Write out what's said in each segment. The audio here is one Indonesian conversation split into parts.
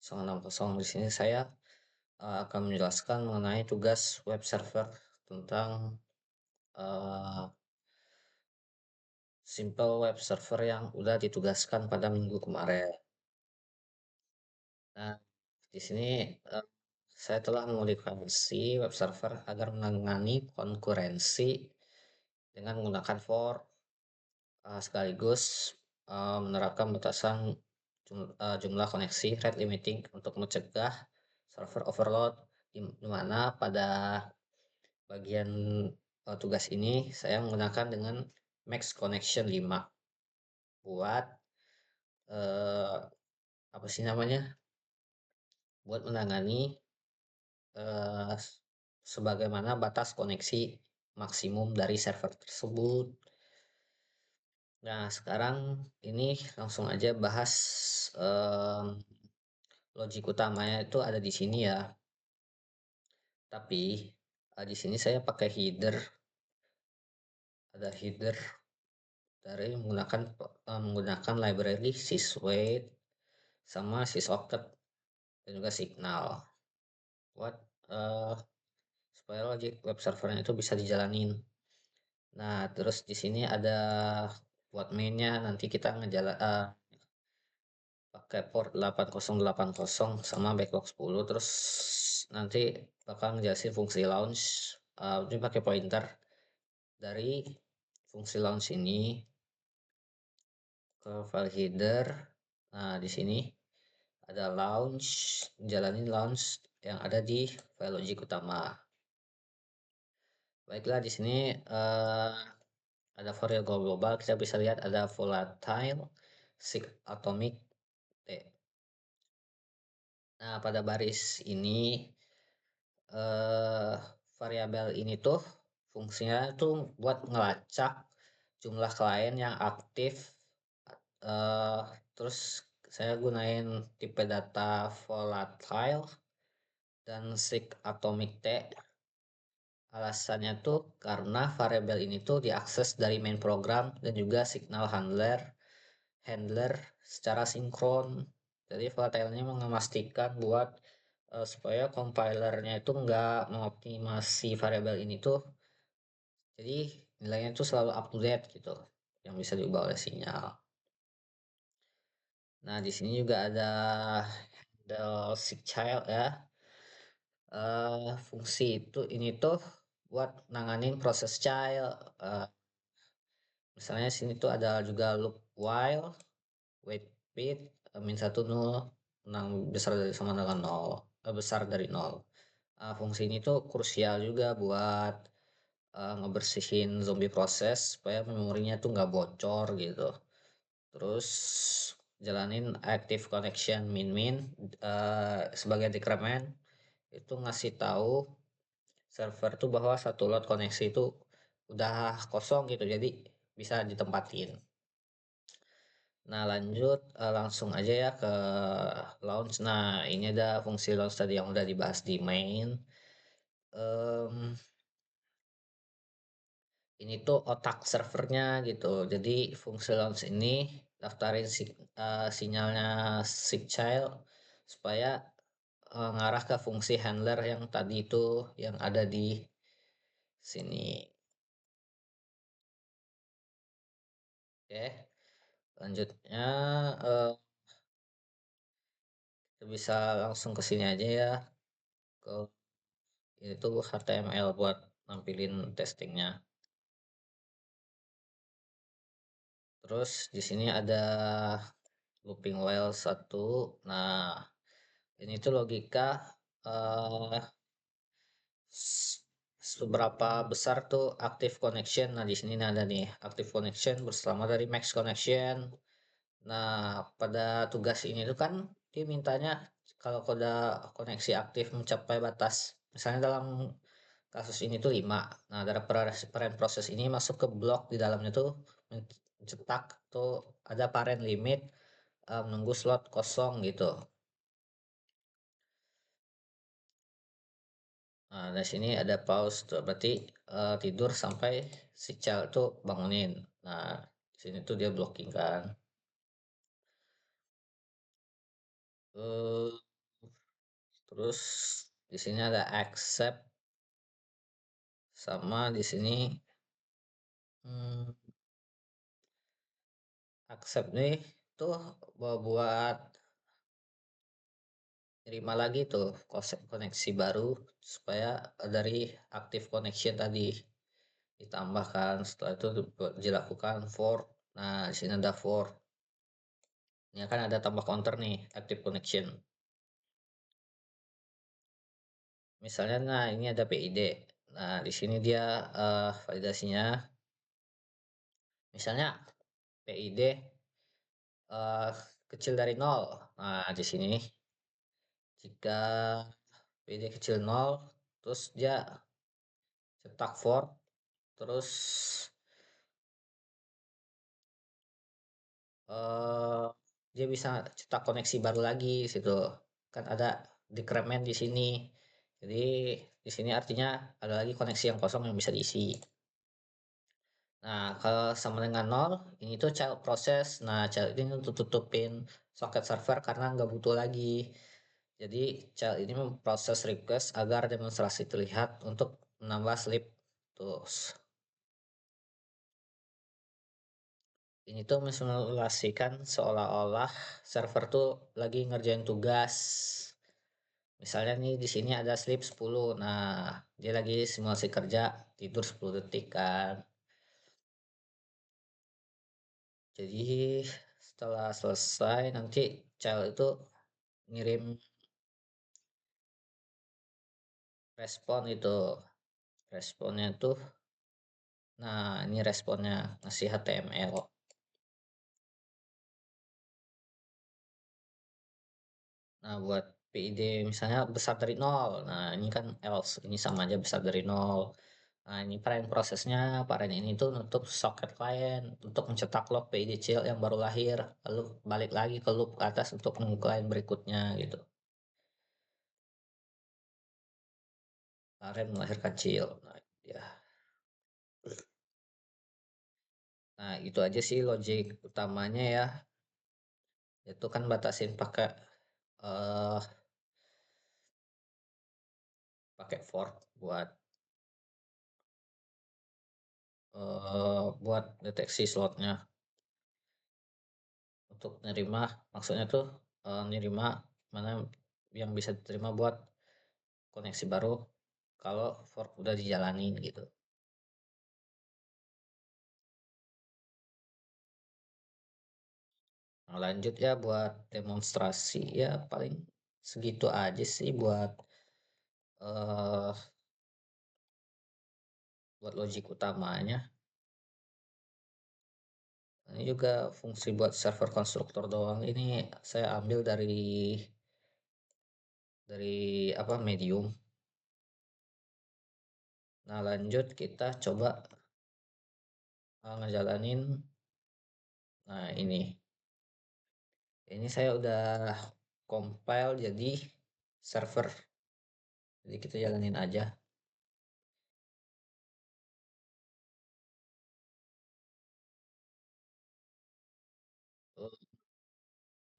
060. Di sini saya akan menjelaskan mengenai tugas web server tentang uh, simple web server yang udah ditugaskan pada minggu kemarin. Nah, di sini uh, saya telah memodifikasi web server agar menangani konkurensi dengan menggunakan for sekaligus menerapkan batasan jumlah koneksi rate limiting untuk mencegah server overload, di mana pada bagian tugas ini saya menggunakan dengan max connection 5 buat uh, apa sih namanya, buat menangani uh, sebagaimana batas koneksi maksimum dari server tersebut. Nah, sekarang ini langsung aja bahas logik utamanya itu ada di sini ya. Tapi di sini saya pakai header, ada header dari menggunakan library syswait sama sysoctet dan juga signal buat uh, supaya logic web servernya itu bisa dijalanin. Nah, terus di sini ada buat mainnya nanti kita pakai port 8080 sama backlog 10, terus nanti bakal ngejelasin fungsi launch. Ini pakai pointer dari fungsi launch ini ke file header. Nah, di sini ada launch, jalanin launch yang ada di file logic utama. Baiklah, di sini ada variabel global, kita bisa lihat ada volatile, sig atomic, t. Nah, pada baris ini variabel ini tuh fungsinya tuh buat ngelacak jumlah klien yang aktif. uh, Terus saya gunain tipe data volatile dan sig atomic t. Alasannya tuh karena variabel ini tuh diakses dari main program dan juga signal handler secara sinkron. Jadi volatile-nya memastikan buat supaya compilernya itu nggak mengoptimasi variabel ini tuh, jadi nilainya tuh selalu up to date gitu, yang bisa diubah oleh sinyal. Nah, di sini juga ada handle sigchild ya. Fungsi itu ini tuh buat nanganin proses child. Misalnya sini tuh ada juga loop while, wait bit, min 1 0, menang besar dari sama dengan 0, besar dari 0. Fungsi ini tuh krusial juga buat ngebersihin zombie proses supaya memorinya tuh nggak bocor gitu. Terus jalanin active connection min sebagai decrement, itu ngasih tahu server tuh bahwa satu lot koneksi itu udah kosong gitu, jadi bisa ditempatin. Nah, lanjut langsung aja ya ke launch. Nah, ini ada fungsi launch tadi yang udah dibahas di main. um, ini tuh otak servernya gitu. Jadi fungsi launch ini daftarin sinyalnya sigchild supaya ngarah ke fungsi handler yang tadi itu yang ada di sini. Oke, lanjutnya eh, kita bisa langsung ke sini aja ya, ke ini tuh HTML buat nampilin testingnya. Terus di sini ada looping while 1. Nah, ini tuh logika eh, seberapa besar tuh active connection. Nah, di sini ada nih active connection bersama dari max connection. Nah, pada tugas ini tuh kan dia mintanya kalau kode koneksi aktif mencapai batas, misalnya dalam kasus ini tuh 5. Nah, dari parent proses ini masuk ke blok di dalamnya tuh mencetak tuh ada parent limit, menunggu slot kosong gitu. Nah, di sini ada pause tuh, berarti tidur sampai si child tuh bangunin. Nah, di sini tuh dia blocking kan. Terus di sini ada accept, sama di sini accept nih tuh buat terima lagi tuh konsep koneksi baru supaya dari active connection tadi ditambahkan. Setelah itu dilakukan for. Nah, di sini ada for. Ini akan ada tambah counter nih, active connection. Misalnya, nah ini ada PID. Nah, di sini dia validasinya. Misalnya PID kecil dari 0. Nah, di sini jika PID kecil 0, terus dia cetak for, terus dia bisa cetak koneksi baru lagi situ. Kan ada decrement di sini. Jadi di sini artinya ada lagi koneksi yang kosong yang bisa diisi. Nah, kalau sama dengan 0, ini tuh child process. Nah, child ini untuk tutupin soket server karena nggak butuh lagi. Jadi child ini memproses request agar demonstrasi terlihat untuk menambah slip. Terus ini tuh mensimulasikan seolah-olah server tuh lagi ngerjain tugas. Misalnya nih di sini ada slip 10. Nah, dia lagi simulasi kerja tidur 10 detik kan. Jadi setelah selesai nanti child itu ngirim respon itu. Responnya tuh, nah ini responnya ngasih HTML. Nah, buat PID misalnya besar dari 0. Nah, ini kan else, ini sama aja besar dari 0. Nah, ini parent prosesnya, parent ini tuh nutup socket client untuk mencetak log PID child yang baru lahir, lalu balik lagi ke loop ke atas untuk menunggu client berikutnya gitu. Parent melahirkan child. Nah, ya. Nah, itu aja sih logik utamanya ya. Itu kan batasin pakai eh pakai for buat buat deteksi slotnya. Untuk nerima maksudnya tuh nerima mana yang bisa diterima buat koneksi baru kalau fork udah dijalanin gitu. Nah, lanjut ya buat demonstrasi ya paling segitu aja sih eh buat logik utamanya. Ini juga fungsi buat server konstruktor doang. Ini saya ambil dari apa Medium. Nah, lanjut kita coba ngejalanin. Nah, ini saya udah compile jadi server. Jadi kita jalanin aja.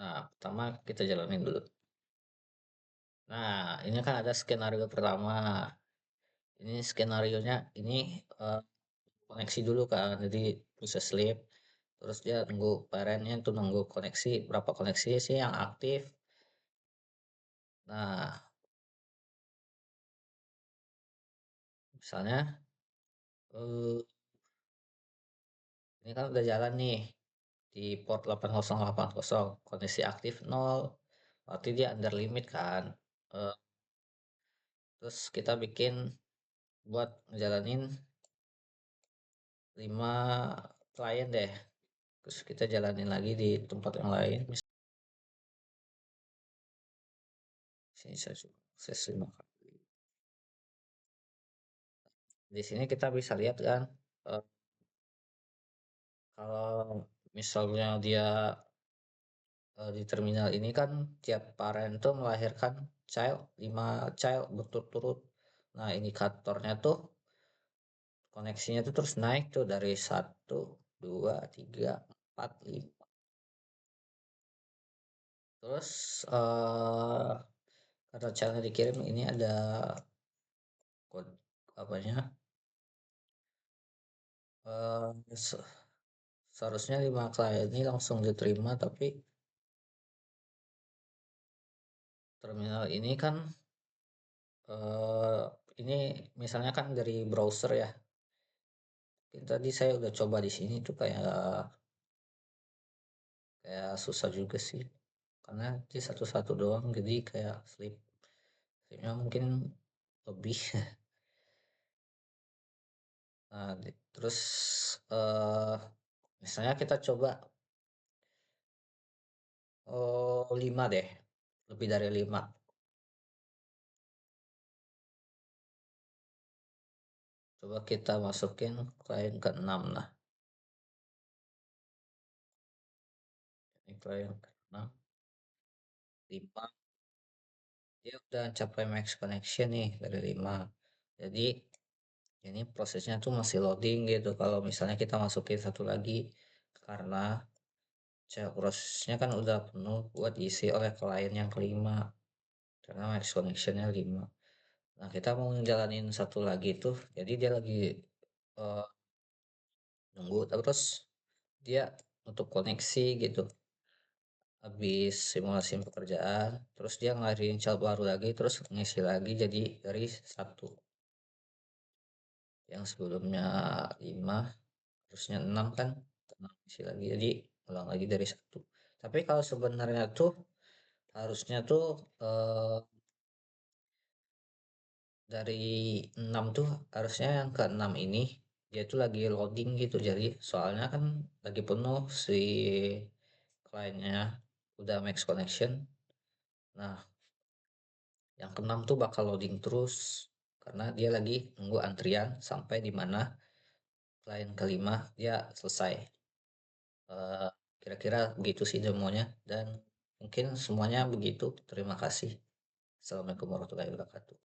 Nah, pertama kita jalanin dulu. Nah, ini kan ada skenario pertama. Ini skenario-nya ini koneksi dulu kan. Jadi proses sleep. Terus dia tunggu parentnya itu nunggu koneksi. Berapa koneksi sih yang aktif. Nah, misalnya eh, ini kan udah jalan nih di port 8080 koneksi aktif 0. Berarti dia under limit kan. Eh, terus kita bikin buat ngejalanin 5 klien deh. Terus kita jalanin lagi di tempat yang lain. Sini saya akses 5 kali. Di sini kita bisa lihat kan eh, kalau misalnya dia di terminal ini kan tiap parent tuh melahirkan child 5 child berturut-turut. Nah, indikatornya tuh koneksinya tuh terus naik tuh dari 1, 2, 3, 4, 5. Terus karena cara dikirim ini ada kod apanya, eee, se seharusnya 5 klien ini langsung diterima, tapi terminal ini kan, eee, ini misalnya kan dari browser ya, tadi saya udah coba di sini tuh kayak kayak susah juga sih, karena di satu-satu doang, jadi kayak slip-nya mungkin lebih. Nah, terus, eee, misalnya kita coba, 5 deh, lebih dari 5. Coba kita masukin klien ke-6. Nah, ini klien ke-6, 5, dia udah capai max connection nih dari 5. Jadi ini prosesnya tuh masih loading gitu kalau misalnya kita masukin satu lagi, karena prosesnya kan udah penuh buat diisi oleh klien yang kelima, karena max connection-nya 5. Nah, kita mau ngejalanin satu lagi tuh, jadi dia lagi, eee, nunggu terus dia untuk koneksi gitu, habis simulasi pekerjaan, terus dia ngelahirin chat baru lagi, terus ngisi lagi jadi dari satu, yang sebelumnya 5, terusnya 6 kan, 6 isi lagi, jadi ulang lagi dari satu. Tapi kalau sebenarnya tuh harusnya tuh, dari 6 tuh harusnya yang ke-6 ini dia tuh lagi loading gitu. Jadi soalnya kan lagi penuh si kliennya, udah max connection. Nah, yang ke-6 tuh bakal loading terus karena dia lagi nunggu antrian sampai di mana klien kelima dia selesai. Eh, Kira-kira begitu sih demonya, dan mungkin semuanya begitu. Terima kasih. Assalamualaikum warahmatullahi wabarakatuh.